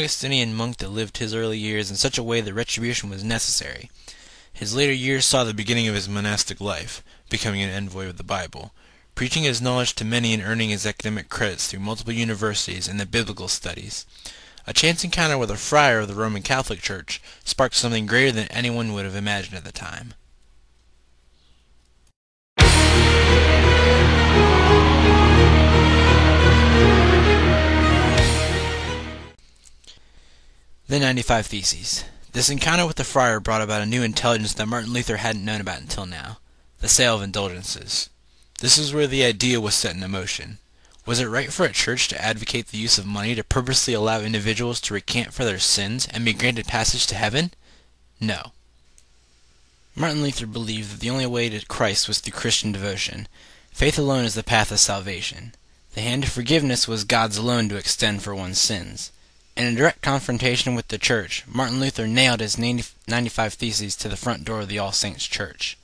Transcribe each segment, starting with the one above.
Augustinian monk that lived his early years in such a way that retribution was necessary. His later years saw the beginning of his monastic life, becoming an envoy of the Bible, preaching his knowledge to many and earning his academic credits through multiple universities and the biblical studies. A chance encounter with a friar of the Roman Catholic Church sparked something greater than anyone would have imagined at the time. The 95 Theses. This encounter with the friar brought about a new intelligence that Martin Luther hadn't known about until now: the sale of indulgences. This is where the idea was set in motion. Was it right for a church to advocate the use of money to purposely allow individuals to recant for their sins and be granted passage to heaven? No. Martin Luther believed that the only way to Christ was through Christian devotion. Faith alone is the path of salvation. The hand of forgiveness was God's alone to extend for one's sins. In a direct confrontation with the church, Martin Luther nailed his 95 Theses to the front door of the All Saints Church.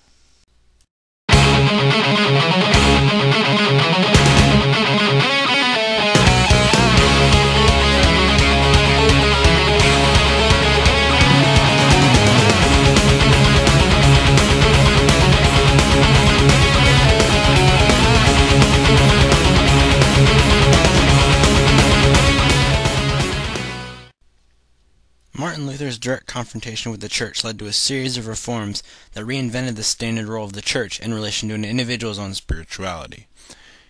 Martin Luther's direct confrontation with the church led to a series of reforms that reinvented the standard role of the church in relation to an individual's own spirituality.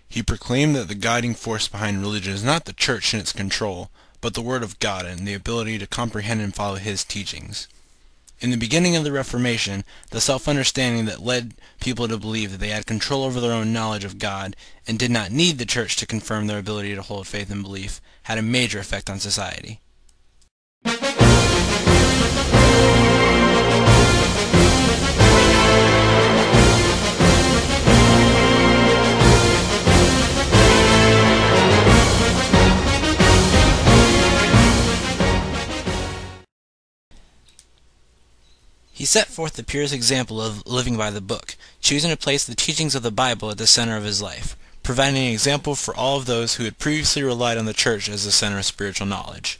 He proclaimed that the guiding force behind religion is not the church and its control, but the Word of God and the ability to comprehend and follow His teachings. In the beginning of the Reformation, the self-understanding that led people to believe that they had control over their own knowledge of God and did not need the church to confirm their ability to hold faith and belief had a major effect on society. He set forth the purest example of living by the book, choosing to place the teachings of the Bible at the center of his life, providing an example for all of those who had previously relied on the church as the center of spiritual knowledge.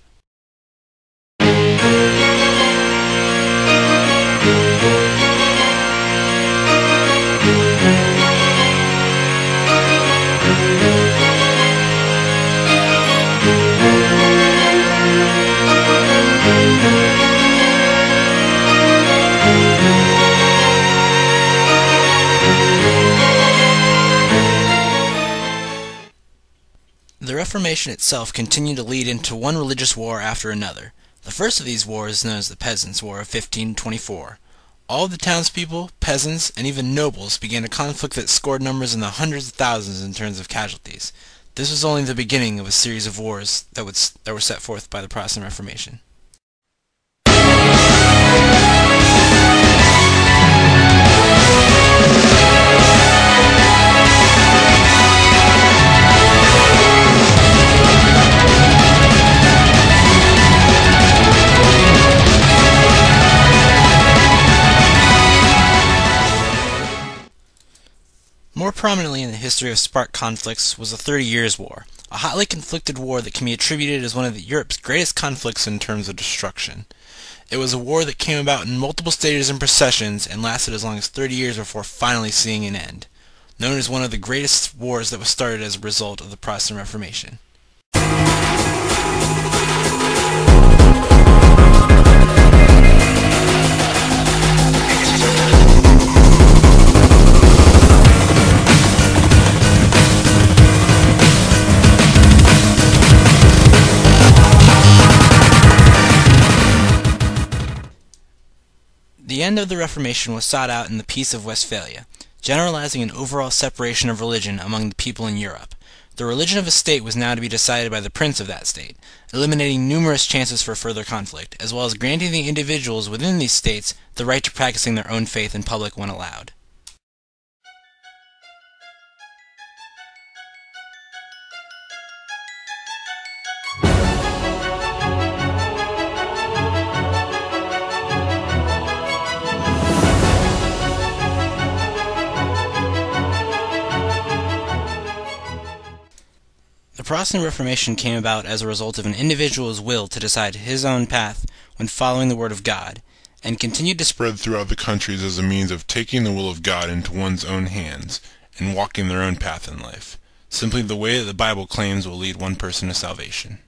The Reformation itself continued to lead into one religious war after another. The first of these wars is known as the Peasants' War of 1524. All of the townspeople, peasants, and even nobles began a conflict that scored numbers in the hundreds of thousands in terms of casualties. This was only the beginning of a series of wars that were set forth by the Protestant Reformation. More prominently in the history of spark conflicts was the 30 Years' War, a hotly conflicted war that can be attributed as one of Europe's greatest conflicts in terms of destruction. It was a war that came about in multiple stages and processions and lasted as long as 30 years before finally seeing an end, known as one of the greatest wars that was started as a result of the Protestant Reformation. The end of the Reformation was sought out in the Peace of Westphalia, generalizing an overall separation of religion among the people in Europe. The religion of a state was now to be decided by the prince of that state, eliminating numerous chances for further conflict, as well as granting the individuals within these states the right to practicing their own faith in public when allowed. The Protestant Reformation came about as a result of an individual's will to decide his own path when following the Word of God, and continued to spread throughout the countries as a means of taking the will of God into one's own hands and walking their own path in life, simply the way that the Bible claims will lead one person to salvation.